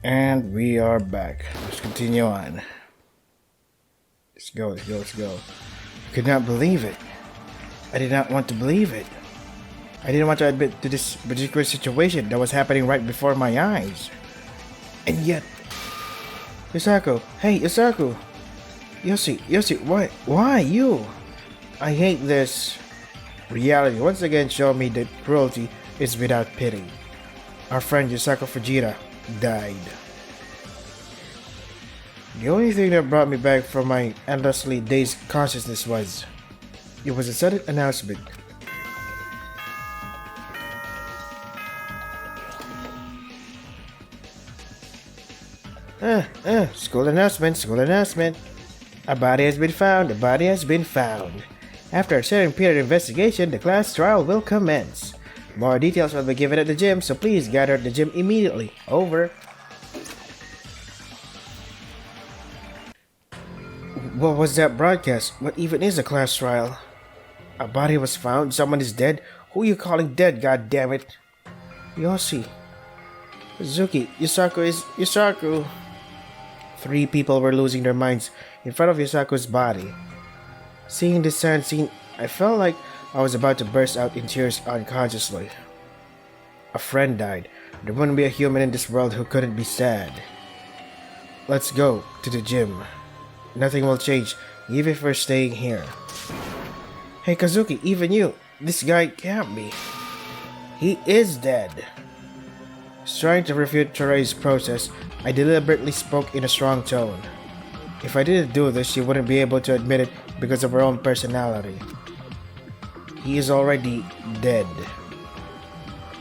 And we are back. Let's continue on. Let's go, let's go, let's go. I could not believe it. I did not want to believe it. I didn't want to admit to this particular situation that was happening right before my eyes. And yet... Yusaku! Hey, Yusaku! Yoshi, why you? I hate this. Reality once again showed me that cruelty is without pity. Our friend Yusaku Fujita died. The only thing that brought me back from my endlessly dazed consciousness was... It was a sudden announcement. School announcement. A body has been found. After a certain period of investigation, the class trial will commence. More details will be given at the gym, so please gather at the gym immediately. Over. What was that broadcast? What even is a class trial? A body was found, someone is dead. Who are you calling dead, god damn it? Yoshi. Suzuki, Yusaku. 3 people were losing their minds in front of Yusaku's body. Seeing this sad scene, I felt like I was about to burst out in tears unconsciously. A friend died. There wouldn't be a human in this world who couldn't be sad. Let's go to the gym. Nothing will change, even if we're staying here. Hey Kazuki, even you, this guy can't be. He is dead. Trying to refute Chorei's process, I deliberately spoke in a strong tone. If I didn't do this, she wouldn't be able to admit it because of her own personality. He is already dead.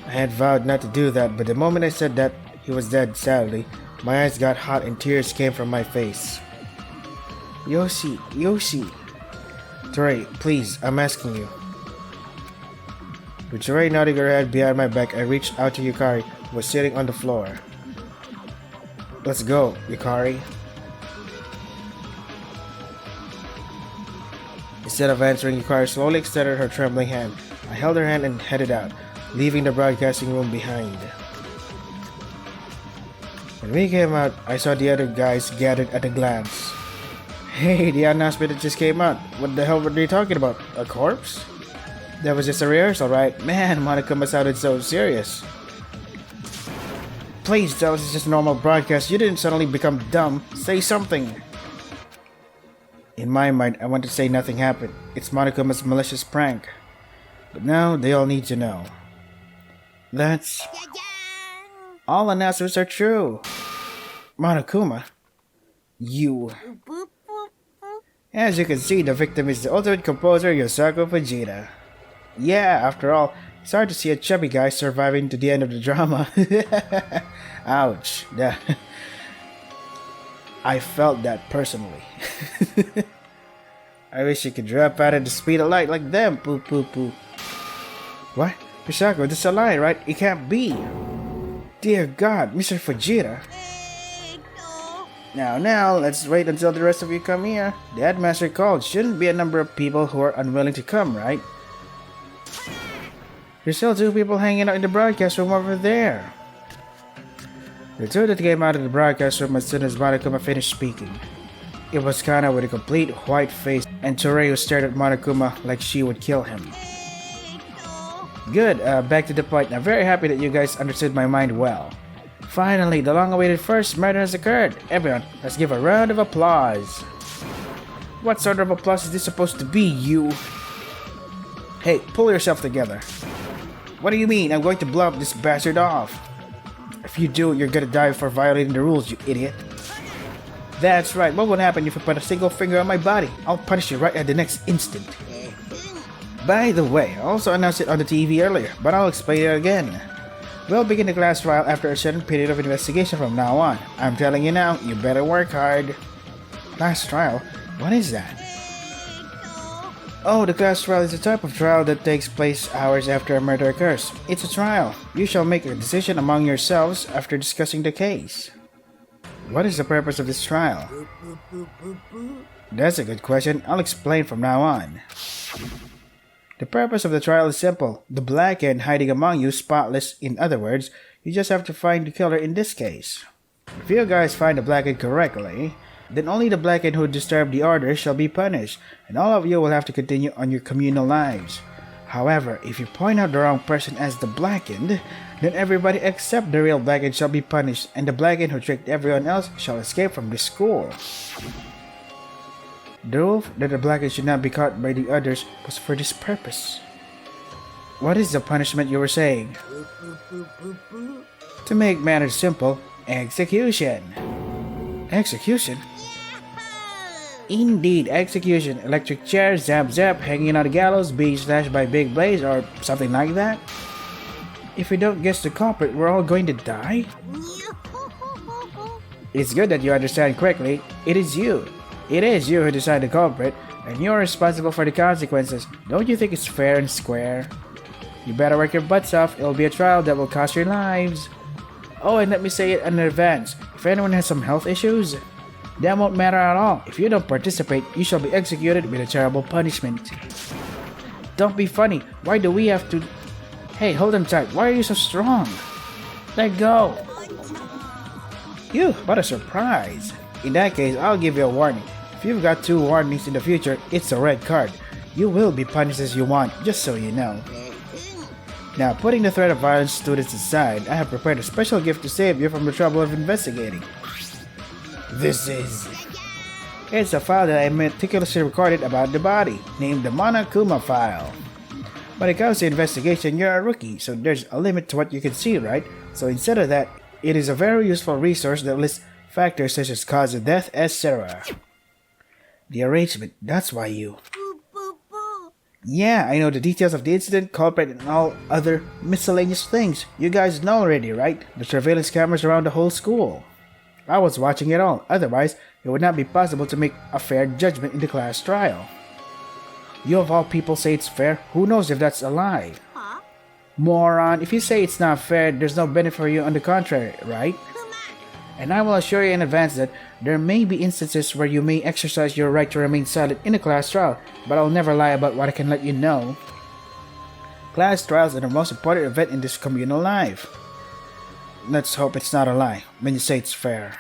I had vowed not to do that, but the moment I said that he was dead, sadly, my eyes got hot and tears came from my face. Yoshi. Chorei, please, I'm asking you. With Chorei nodding her head behind my back, I reached out to Yukari, who was sitting on the floor. Let's go, Yukari. Instead of answering, Yukari slowly extended her trembling hand. I held her hand and headed out, leaving the broadcasting room behind. When we came out, I saw the other guys gathered at a glance. Hey, the announcement that just came out. What the hell were they talking about? A corpse? That was just a rehearsal, right? Man, Monokuma sounded so serious. Please tell us it's just a normal broadcast. You didn't suddenly become dumb. Say something. In my mind, I want to say nothing happened. It's Monokuma's malicious prank. But now, they all need to know. That's... All announcements are true. Monokuma. You... As you can see, the victim is the ultimate composer, Yusaku Fujita. Yeah, after all, it's hard to see a chubby guy surviving to the end of the drama. Ouch. I felt that personally. I wish you could drop out at the speed of light like them. Poo. What? Yusaku, this is a lie, right? It can't be. Dear God, Mr. Fujita. Now, let's wait until the rest of you come here. The headmaster called. Shouldn't be a number of people who are unwilling to come, right? There's still 2 people hanging out in the broadcast room over there. The 2 that came out of the broadcast room as soon as Monokuma finished speaking. It was Kana with a complete white face and Chorei who stared at Monokuma like she would kill him. Good, back to the point. I'm very happy that you guys understood my mind well. Finally, the long-awaited first murder has occurred. Everyone, let's give a round of applause. What sort of applause is this supposed to be, you? Hey, pull yourself together. What do you mean? I'm going to blow up this bastard off. If you do, you're gonna die for violating the rules, you idiot. That's right. What would happen if you put a single finger on my body? I'll punish you right at the next instant. By the way, I also announced it on the TV earlier, but I'll explain it again. We'll begin the class trial after a certain period of investigation from now on. I'm telling you now, you better work hard. Class trial? What is that? Oh, the class trial is a type of trial that takes place hours after a murder occurs. It's a trial. You shall make a decision among yourselves after discussing the case. What is the purpose of this trial? That's a good question. I'll explain from now on. The purpose of the trial is simple. The black end hiding among you spotless. In other words, you just have to find the killer in this case. If you guys find the blackhead correctly, then only the blackhead who disturbed the order shall be punished, and all of you will have to continue on your communal lives. However, if you point out the wrong person as the blackhead, then everybody except the real blackhead shall be punished, and the blackhead who tricked everyone else shall escape from the school. The rule that the blackhead should not be caught by the others was for this purpose. What is the punishment you were saying? To make matters simple, execution. Execution? Indeed, execution. Electric chair, zap zap, hanging on the gallows, being slashed by big blades, or something like that. If we don't guess the culprit, we're all going to die? It's good that you understand correctly. It is you. It is you who decide the culprit, and you're responsible for the consequences. Don't you think it's fair and square? You better work your butts off. It'll be a trial that will cost your lives. Oh, and let me say it in advance. If anyone has some health issues, that won't matter at all. If you don't participate, you shall be executed with a terrible punishment. Don't be funny. Why do we have to... Hey, hold on tight. Why are you so strong? Let go. Phew, what a surprise. In that case, I'll give you a warning. If you've got 2 warnings in the future, it's a red card. You will be punished as you want, just so you know. Now, putting the threat of violence students aside, I have prepared a special gift to save you from the trouble of investigating. This is... It's a file that I meticulously recorded about the body, named the Monokuma file. When it comes to investigation, you're a rookie, so there's a limit to what you can see, right? So instead of that, it is a very useful resource that lists factors such as cause of death, etc. The arrangement, that's why you... Yeah, I know the details of the incident, culprit, and all other miscellaneous things. You guys know already, right? The surveillance cameras around the whole school. I was watching it all, otherwise it would not be possible to make a fair judgment in the class trial. You of all people say it's fair, who knows if that's a lie? Huh? Moron, if you say it's not fair, there's no benefit for you on the contrary, right? And I will assure you in advance that there may be instances where you may exercise your right to remain silent in a class trial, but I'll never lie about what I can let you know. Class trials are the most important event in this communal life. Let's hope it's not a lie when you say it's fair.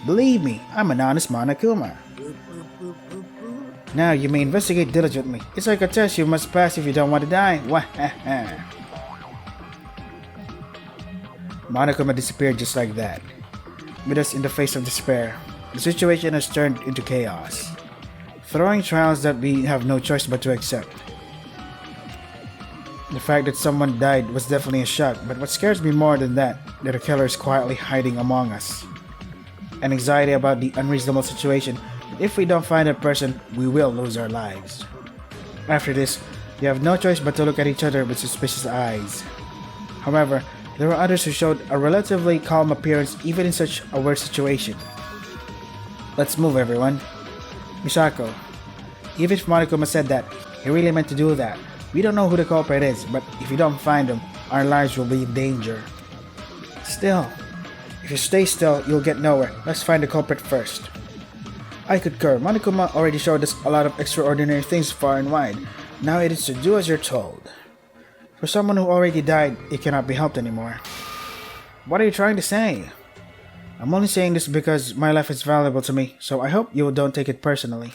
Believe me, I'm an honest Monokuma. Now you may investigate diligently. It's like a test you must pass if you don't want to die. Wahaha. Monokuma disappeared just like that, with us in the face of despair. The situation has turned into chaos, throwing trials that we have no choice but to accept. The fact that someone died was definitely a shock, but what scares me more than that the killer is quietly hiding among us. An anxiety about the unreasonable situation, that if we don't find that person, we will lose our lives. After this, we have no choice but to look at each other with suspicious eyes. However, there were others who showed a relatively calm appearance even in such a weird situation. Let's move, everyone. Misako, even if Monokuma said that, he really meant to do that. We don't know who the culprit is, but if you don't find him, our lives will be in danger. Still, if you stay still, you'll get nowhere. Let's find the culprit first. I concur. Monokuma already showed us a lot of extraordinary things far and wide. Now it is to do as you're told. For someone who already died, it cannot be helped anymore. What are you trying to say? I'm only saying this because my life is valuable to me, so I hope you don't take it personally.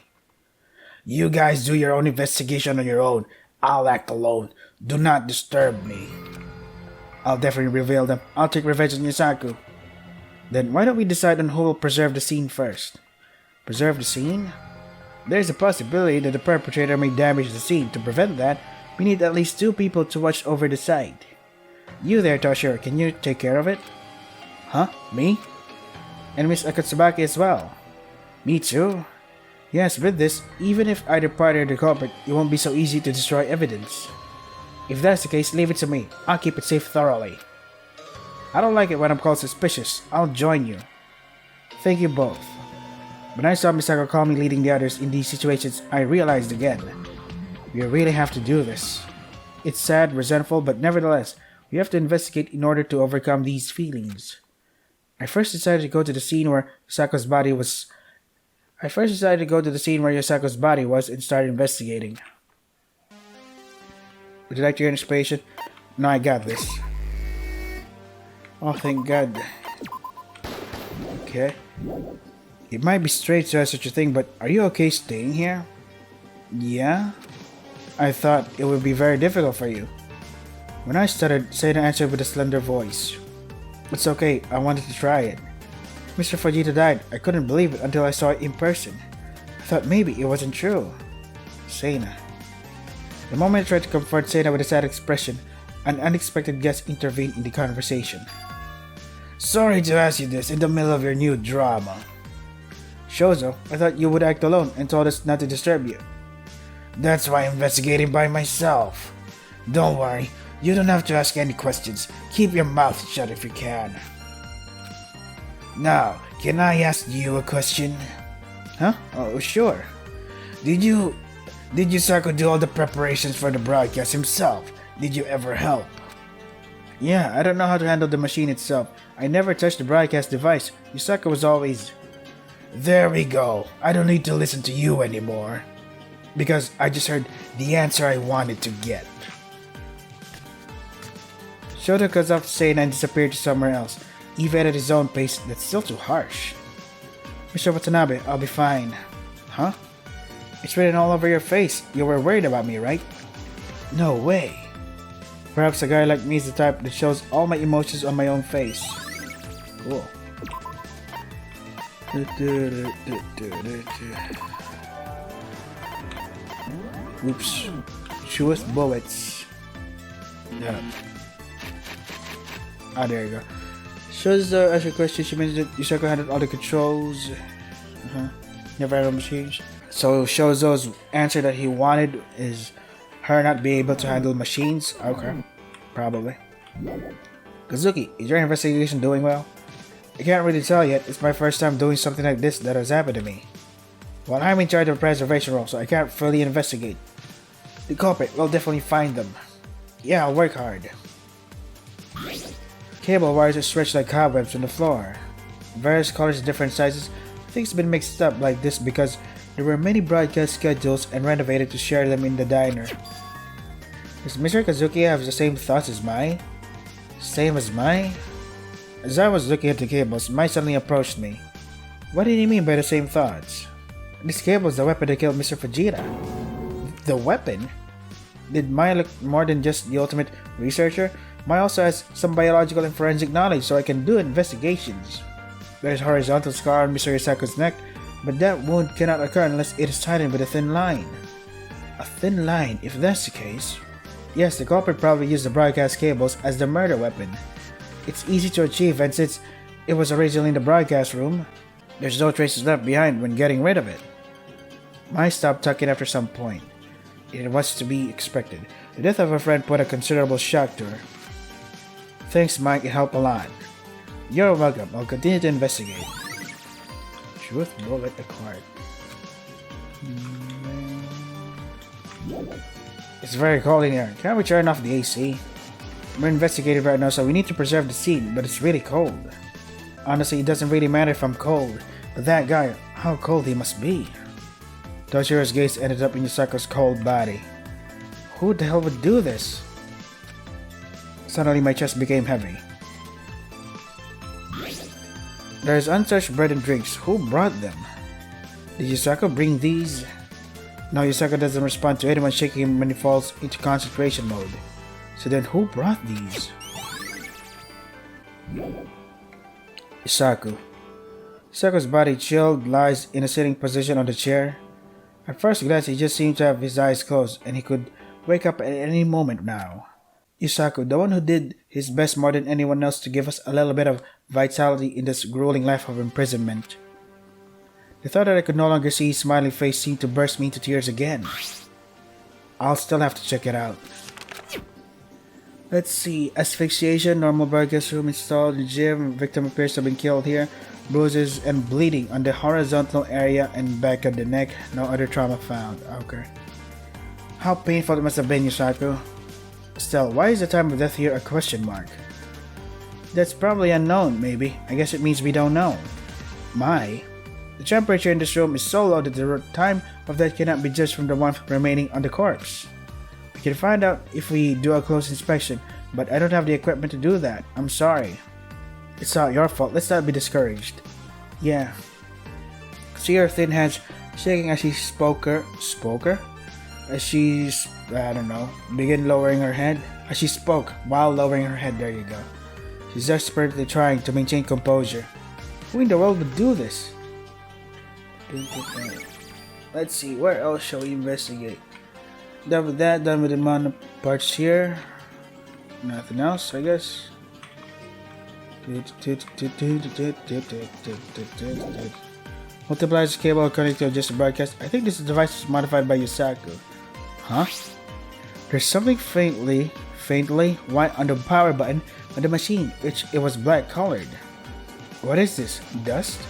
You guys do your own investigation on your own. I'll act alone. Do not disturb me. I'll definitely reveal them. I'll take revenge on Yusaku. Then why don't we decide on who will preserve the scene first? Preserve the scene? There's a possibility that the perpetrator may damage the scene. To prevent that, we need at least 2 people to watch over the site. You there, Toshiro, can you take care of it? Huh? Me? And Miss Akatsubaki as well. Me too? Yes, with this, even if either party or the culprit, it won't be so easy to destroy evidence. If that's the case, leave it to me. I'll keep it safe thoroughly. I don't like it when I'm called suspicious. I'll join you. Thank you both. When I saw Misako calmly leading the others in these situations, I realized again. We really have to do this. It's sad, resentful, but nevertheless, we have to investigate in order to overcome these feelings. I first decided to go to the scene where Yusako's body was and start investigating. Would you like to hear inspiration? No, I got this. Oh, thank God. Okay. It might be strange to ask such a thing, but are you okay staying here? Yeah? I thought it would be very difficult for you. When I started, Seina answered with a slender voice. It's okay, I wanted to try it. Mr. Fujita died. I couldn't believe it until I saw it in person. I thought maybe it wasn't true. Seina. The moment I tried to comfort Seina with a sad expression, an unexpected guest intervened in the conversation. Sorry to ask you this in the middle of your new drama. Shozo, I thought you would act alone and told us not to disturb you. That's why I'm investigating by myself. Don't worry, you don't have to ask any questions. Keep your mouth shut if you can. Now, can I ask you a question? Huh? Oh, sure. Did Yusako do all the preparations for the broadcast himself? Did you ever help? Yeah, I don't know how to handle the machine itself. I never touched the broadcast device. Yusako was always... There we go. I don't need to listen to you anymore. Because I just heard the answer I wanted to get. Shoto cuts off Seina and disappeared to somewhere else. Even at his own pace, that's still too harsh. Mr. Watanabe, I'll be fine. Huh? It's written all over your face. You were worried about me, right? No way. Perhaps a guy like me is the type that shows all my emotions on my own face. Cool. Oops. Shoot bullets. Yeah. Ah, there you go. Shows as your question, she mentioned that Yusako handled all the controls. Never had machines. So Shozo's answer that he wanted is her not being able to handle machines. Okay. Probably. Kazuki, is your investigation doing well? I can't really tell yet. It's my first time doing something like this that has happened to me. Well, I'm in charge of the preservation role, so I can't fully investigate. The culprit will definitely find them. Yeah, I'll work hard. Cable wires are stretched like cobwebs on the floor. Various colors, different sizes. Things have been mixed up like this because there were many broadcast schedules and renovated to share them in the diner. Does Mr. Kazuki have the same thoughts as mine? Same as mine? As I was looking at the cables, Mai suddenly approached me. What did he mean by the same thoughts? This cable is the weapon that killed Mr. Fujita. The weapon? Did Mai look more than just the ultimate researcher? Mai also has some biological and forensic knowledge, so I can do investigations. There's a horizontal scar on Mr. Yusako's neck, but that wound cannot occur unless it is tightened with a thin line. A thin line, if that's the case. Yes, the culprit probably used the broadcast cables as the murder weapon. It's easy to achieve, and since it was originally in the broadcast room, there's no traces left behind when getting rid of it. Mai stopped talking after some point. It was to be expected. The death of her friend put a considerable shock to her. Thanks, Mike, it helped a lot. You're welcome. I'll continue to investigate. Truth bullet acquired. It's very cold in here. Can't we turn off the AC? We're investigating right now, so we need to preserve the scene, but it's really cold. Honestly, it doesn't really matter if I'm cold, but that guy, how cold he must be. Toshio's gaze ended up in Yusako's cold body. Who the hell would do this? Suddenly my chest became heavy. There's untouched bread and drinks. Who brought them? Did Yusako bring these? No, Yusako doesn't respond to anyone shaking him when he falls into concentration mode. So then who brought these? Yusako. Yusako's body chilled, lies in a sitting position on the chair. At first glance, he just seemed to have his eyes closed, and he could wake up at any moment now. Yusaku, the one who did his best more than anyone else to give us a little bit of vitality in this grueling life of imprisonment. The thought that I could no longer see his smiling face seemed to burst me into tears again. I'll still have to check it out. Let's see. Asphyxiation, normal broadcast room installed in the gym. Victim appears to have been killed here. Bruises and bleeding on the horizontal area and back of the neck. No other trauma found. Okay. How painful it must have been, Yusaku. Still, why is the time of death here a question mark? That's probably unknown, maybe. I guess it means we don't know. The temperature in this room is so low that the time of death cannot be judged from the warmth remaining on the corpse. We can find out if we do a close inspection, but I don't have the equipment to do that. I'm sorry. It's not your fault. Let's not be discouraged. Yeah. See her thin hands shaking as she spoke her? As she's, I don't know, began lowering her head. As she spoke while lowering her head, there you go. She's desperately trying to maintain composure. Who in the world would do this? Let's see, where else shall we investigate? Done with that, done with the amount of parts here. Nothing else, I guess. Multiplies cable connected to just a broadcast. I think this device is modified by Yusaku. Huh? There's something faintly white on the power button on the machine, which it was black colored. What is this? Dust?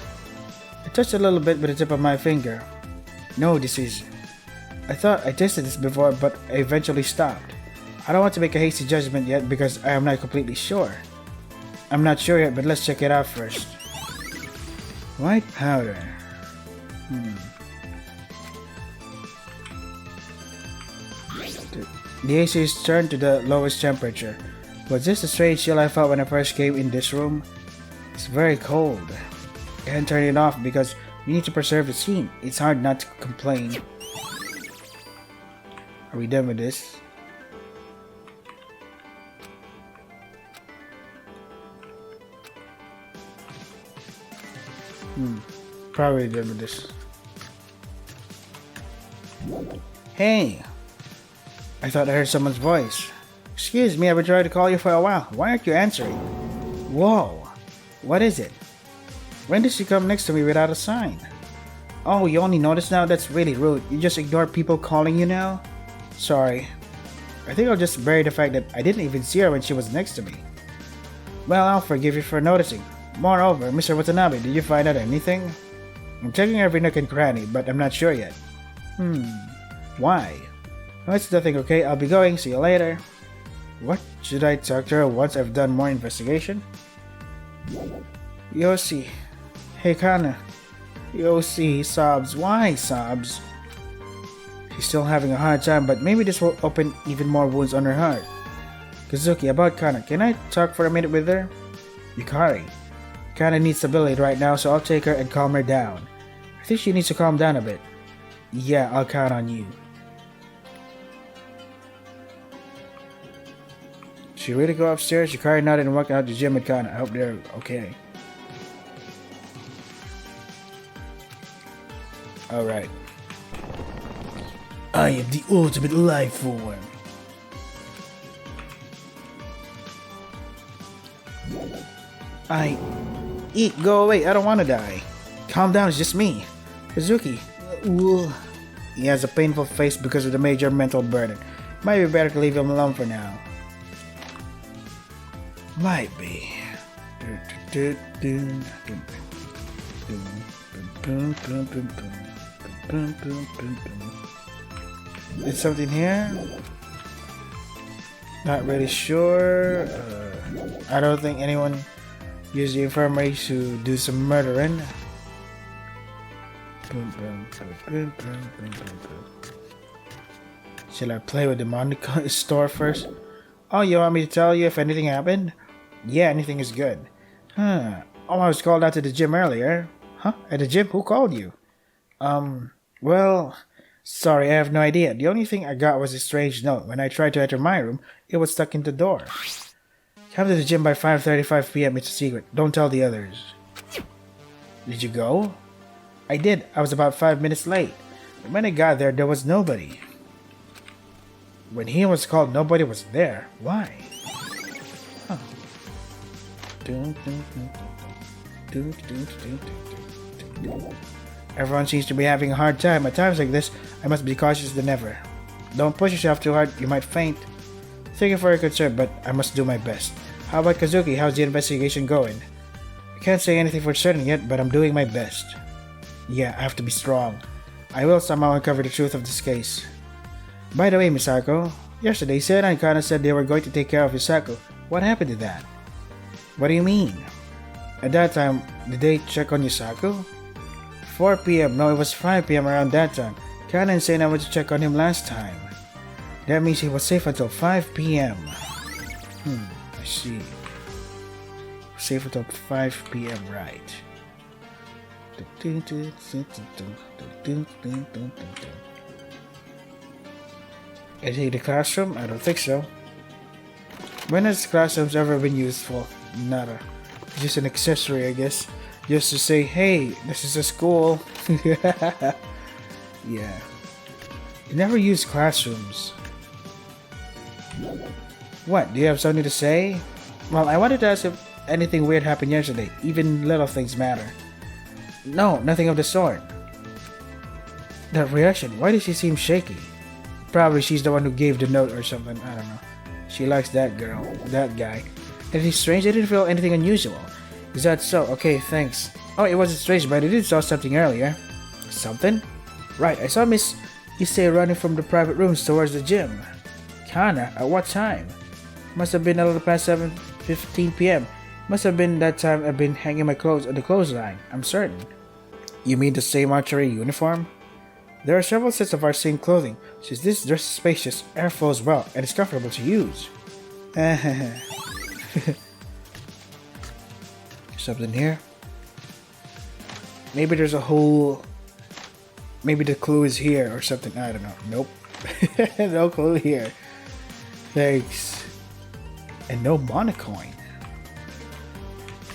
I touched a little bit with the tip of my finger. No, this is... I thought I tested this before, but I eventually stopped. I don't want to make a hasty judgment yet because I am not completely sure. I'm not sure yet, but let's check it out first. White powder. The AC is turned to the lowest temperature. Was this the strange chill I felt when I first came in this room? It's very cold. I can't turn it off because we need to preserve the scene. It's hard not to complain. Are we done with this? Probably done with this. Hey! I thought I heard someone's voice. Excuse me, I've been trying to call you for a while. Why aren't you answering? Whoa! What is it? When did she come next to me without a sign? Oh, you only noticed now? That's really rude. You just ignore people calling you now? Sorry. I think I'll just bury the fact that I didn't even see her when she was next to me. Well, I'll forgive you for noticing. Moreover, Mr. Watanabe, did you find out anything? I'm checking every nook and cranny, but I'm not sure yet. Why? No, it's nothing, okay? I'll be going. See you later. What? Should I talk to her once I've done more investigation? Yoshi. Hey, Kana. Yoshi sobs. Why sobs? She's still having a hard time, but maybe this will open even more wounds on her heart. Kazuki, about Kana, can I talk for a minute with her? Yukari. Kana needs stability right now, so I'll take her and calm her down. I think she needs to calm down a bit. Yeah, I'll count on you. She really go upstairs? Yukari nodded and walked out the gym with Kana. I hope they're okay. Alright. I am the ultimate life form. Eat, go away, I don't want to die. Calm down, it's just me. Kazuki. He has a painful face because of the major mental burden. Might be better to leave him alone for now. Might be. Is something here? Not really sure. I don't think anyone used the infirmary to do some murdering. Shall I play with the Monica store first? Oh, you want me to tell you if anything happened? Yeah, anything is good. Oh, I was called out to the gym earlier. Huh? At the gym? Who called you? Well, sorry, I have no idea. The only thing I got was a strange note. When I tried to enter my room, it was stuck in the door. Come to the gym by 5:35 p.m. It's a secret. Don't tell the others. Did you go? I did. I was about 5 minutes late. When I got there, there was nobody. When he was called, nobody was there. Why? Huh. Everyone seems to be having a hard time. At times like this, I must be cautious than ever. Don't push yourself too hard, you might faint. Thank you for your concern, but I must do my best. How about Kazuki? How's the investigation going? I can't say anything for certain yet, but I'm doing my best. Yeah, I have to be strong. I will somehow uncover the truth of this case. By the way, Misako, yesterday Sena and Kana said they were going to take care of Misako. What happened to that? What do you mean? At that time, did they check on Yusaku? 4 p.m. No, it was 5 p.m. around that time. Kana and Sena went to check on him last time. That means he was safe until 5 p.m. I see. Safe until 5 p.m. right. Is it the classroom? I don't think so. When has classrooms ever been used for? Nada. Just an accessory, I guess. Just to say, hey, this is a school. Yeah. You never use classrooms. What? Do you have something to say? Well, I wanted to ask if anything weird happened yesterday. Even little things matter. No, nothing of the sort. That reaction, why does she seem shaky? Probably she's the one who gave the note or something, I don't know. She likes that girl, that guy. Anything strange? I didn't feel anything unusual. Is that so? Okay, thanks. Oh, it wasn't strange, but I did saw something earlier. Something? Right, I saw Miss Issei running from the private rooms towards the gym. Kinda? At what time? Must have been a little past 7:15 p.m. Must have been that time I've been hanging my clothes on the clothesline. I'm certain. You mean the same archery uniform? There are several sets of our same clothing, since this dress is spacious, air flows well, and is comfortable to use. Something here? Maybe there's a hole. Maybe the clue is here or something. I don't know. Nope. No clue here. Thanks. And no monocoin.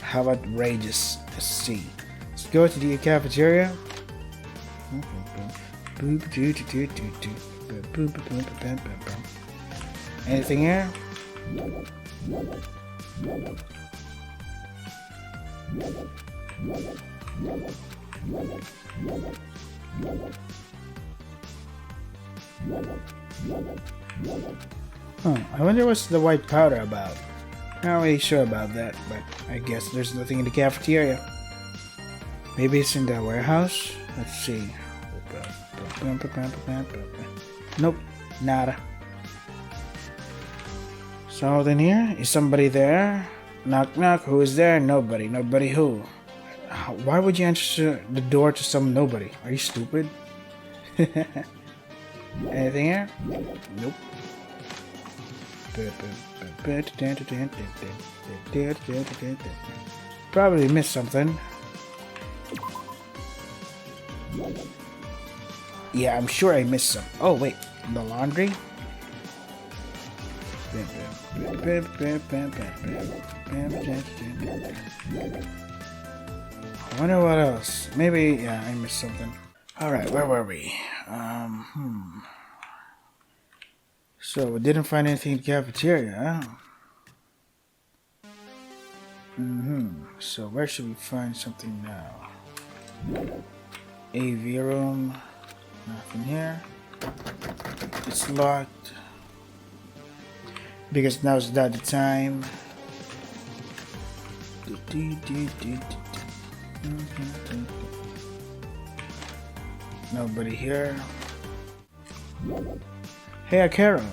How outrageous. Let's see. Let's go to the cafeteria. Anything here? I wonder what's the white powder about. Not really sure about that, but I guess there's nothing in the cafeteria. Maybe it's in the warehouse? Let's see. Nope, nada. Something here? Is somebody there? Knock knock, who is there? Nobody. Nobody who? Why would you answer the door to some nobody? Are you stupid? Anything here? Nope. Probably missed something. Yeah, I'm sure I missed some. Oh wait, the laundry? I wonder what else. Maybe, yeah, I missed something. Alright, where were we? So, we didn't find anything in the cafeteria, huh? So, where should we find something now? AV room. Nothing here. It's locked. Because now's not the time. Nobody here. Hey, Akira.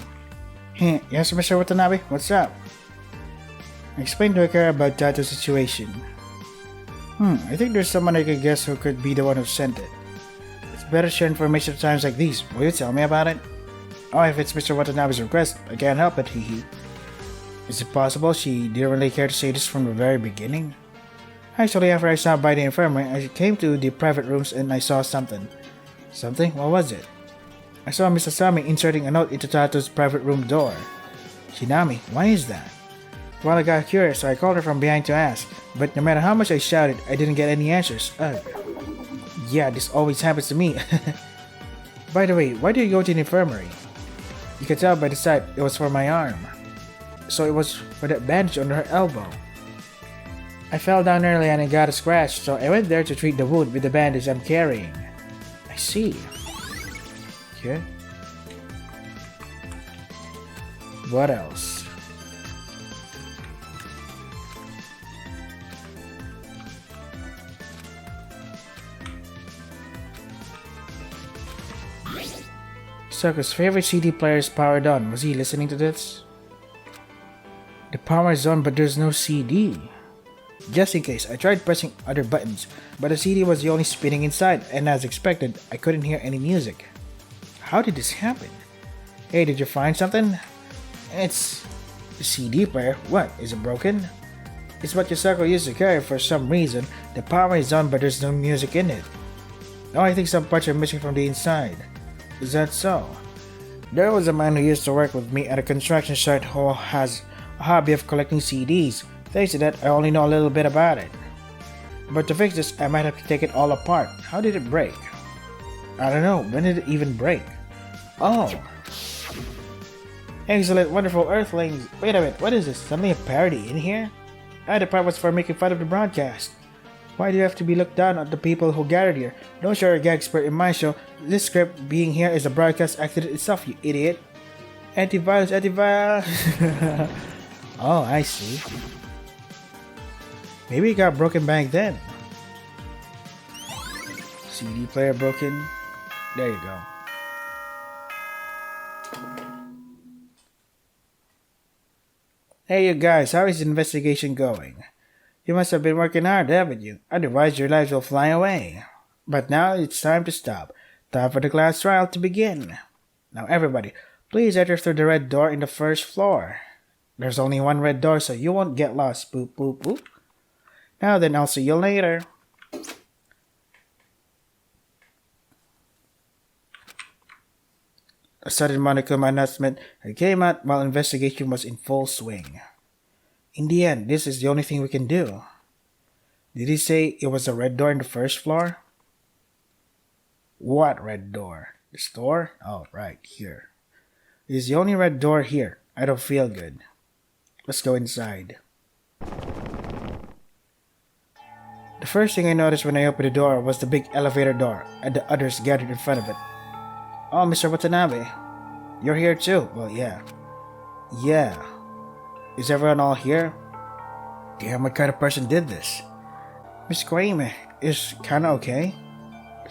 Hey, yes, Mr. Watanabe, what's up? I explained to Akira about Tato's situation. I think there's someone I could guess who could be the one who sent it. It's better to share information at times like these. Will you tell me about it? Oh, if it's Mr. Watanabe's request, I can't help it, hehe. Is it possible she didn't really care to say this from the very beginning? Actually, after I stopped by the infirmary, I came to the private rooms and I saw something. Something? What was it? I saw Miss Asami inserting a note into Tato's private room door. Shinami, why is that? Well, I got curious, so I called her from behind to ask. But no matter how much I shouted, I didn't get any answers. Yeah, this always happens to me. By the way, why did you go to the infirmary? You could tell by the sight it was for my arm. So it was for that bandage under her elbow. I fell down early and I got a scratch, so I went there to treat the wound with the bandage I'm carrying. I see. Okay. What else? Saku's favorite CD player is powered on. Was he listening to this? The power is on, but there's no CD. Just in case, I tried pressing other buttons, but the CD was the only spinning inside, and as expected, I couldn't hear any music. How did this happen? Hey, did you find something? It's the CD player. What? Is it broken? It's what Yosako used to carry for some reason. The power is on, but there's no music in it. Oh, I think some parts are missing from the inside. Is that so? There was a man who used to work with me at a construction site who has a hobby of collecting CDs. Thanks to that, I only know a little bit about it. But to fix this, I might have to take it all apart. How did it break? I don't know. When did it even break? Oh. Excellent, wonderful Earthlings. Wait a minute, what is this? Suddenly a parody in here? The part was for making fun of the broadcast. Why do you have to be looked down at the people who gathered here? Don't share a gag expert in my show. This script being here is a broadcast accident itself, you idiot. Antivirus, antivirus. Oh, I see. Maybe it got broken back then. CD player broken. There you go. Hey you guys, how is the investigation going? You must have been working hard, haven't you? Otherwise your lives will fly away. But now it's time to stop. Time for the class trial to begin. Now everybody, please enter through the red door in the first floor. There's only one red door so you won't get lost. Boop boop boop. Now then, I'll see you later. A sudden Monaco announcement came out while investigation was in full swing. In the end, this is the only thing we can do. Did he say it was a red door in the first floor? What red door? The store? Oh, right, here. It is the only red door here. I don't feel good. Let's go inside. The first thing I noticed when I opened the door was the big elevator door and the others gathered in front of it. Oh, Mr. Watanabe. You're here too? Well, yeah. Yeah. Is everyone all here? Damn, what kind of person did this? Miss Koime is kinda okay.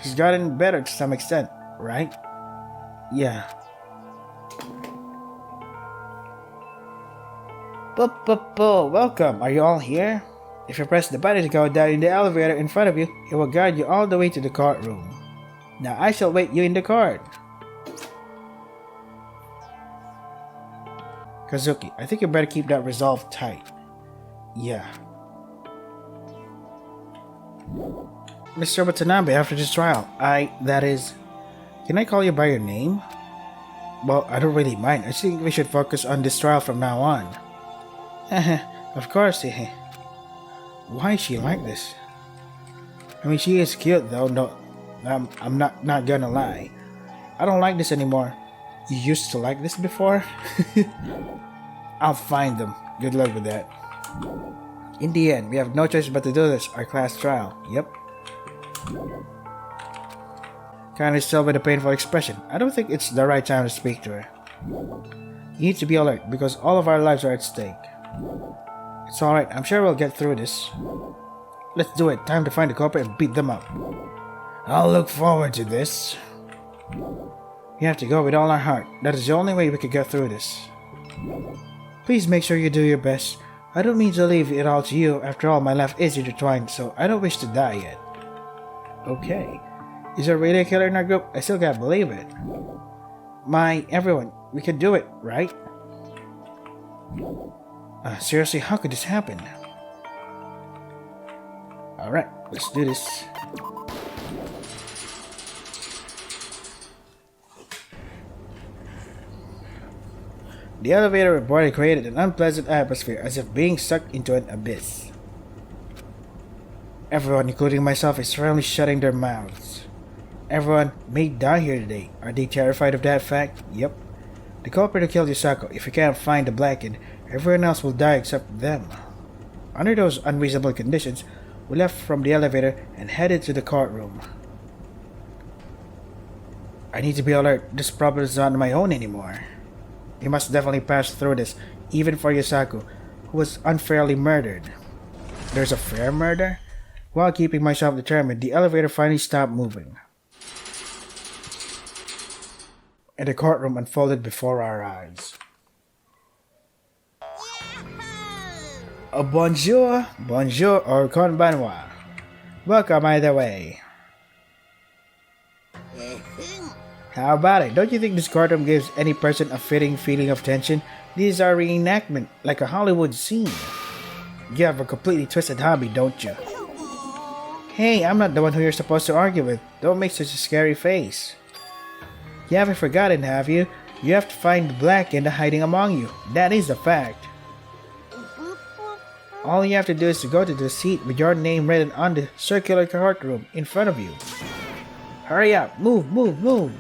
She's gotten better to some extent, right? Yeah. Welcome. Are you all here? If you press the button to go down in the elevator in front of you, it will guide you all the way to the courtroom. Now I shall wait you in the court. Kazuki, I think you better keep that resolve tight. Yeah. Mr. Watanabe, after this trial, can I call you by your name? Well, I don't really mind. I think we should focus on this trial from now on. Of course, Why is she like this? I mean, she is cute though. No, I'm not gonna lie. I don't like this anymore. You used to like this before? I'll find them. Good luck with that. In the end, we have no choice but to do this, our class trial. Yep. Kindly still with a painful expression. I don't think it's the right time to speak to her. You need to be alert because all of our lives are at stake. It's alright, I'm sure we'll get through this. Let's do it. Time to find the culprit and beat them up. I'll look forward to this. We have to go with all our heart. That is the only way we can get through this. Please make sure you do your best. I don't mean to leave it all to you. After all, my life is intertwined, so I don't wish to die yet. Okay. Is there really a killer in our group? I still can't believe it. Everyone, we can do it, right? Seriously, how could this happen? Alright, let's do this. The elevator reported created an unpleasant atmosphere as if being sucked into an abyss. Everyone, including myself, is firmly shutting their mouths. Everyone may die here today. Are they terrified of that fact? Yep. The culprit who killed Yosako, if we can't find the blackened, everyone else will die except them. Under those unreasonable conditions, we left from the elevator and headed to the courtroom. I need to be alert. This problem is not on my own anymore. We must definitely pass through this, even for Yosako, who was unfairly murdered. There's a fair murder? While keeping myself determined, the elevator finally stopped moving. And the courtroom unfolded before our eyes. Bonjour, bonjour, or konbanwa. Welcome either way. How about it? Don't you think this courtroom gives any person a fitting feeling of tension? These are reenactment, like a Hollywood scene. You have a completely twisted hobby, don't you? Hey, I'm not the one who you're supposed to argue with. Don't make such a scary face. You haven't forgotten, have you? You have to find Black and the hiding among you. That is a fact. All you have to do is to go to the seat with your name written on the circular courtroom in front of you. Hurry up! Move, move, move!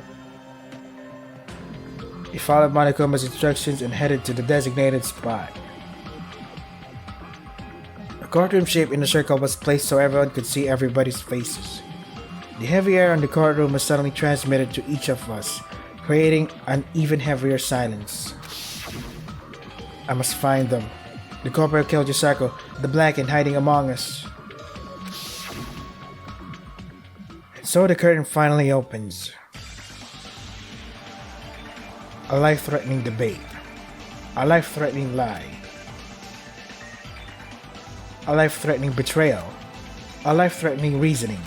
He followed Monokuma's instructions and headed to the designated spot. A courtroom shape in a circle was placed so everyone could see everybody's faces. The heavy air in the courtroom was suddenly transmitted to each of us, creating an even heavier silence. I must find them. The corporal killed Yusako, the Black and hiding among us. And so the curtain finally opens. A life-threatening debate. A life-threatening lie. A life-threatening betrayal. A life-threatening reasoning.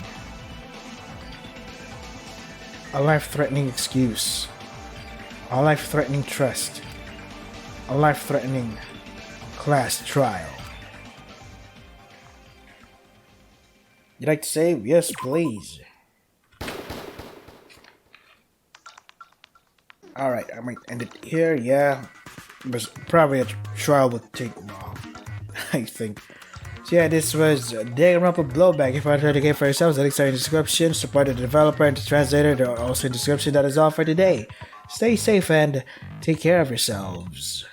A life-threatening excuse. A life-threatening trust. A life-threatening class trial. You'd like to save? Yes, please. Alright, I might end it here, yeah. But probably a trial would take long, I think. So yeah, this was Danganronpa Blowback. If you want to try the game for yourselves, the links are in the description. Support the developer and the translator, they're also in the description. That is all for today. Stay safe and take care of yourselves.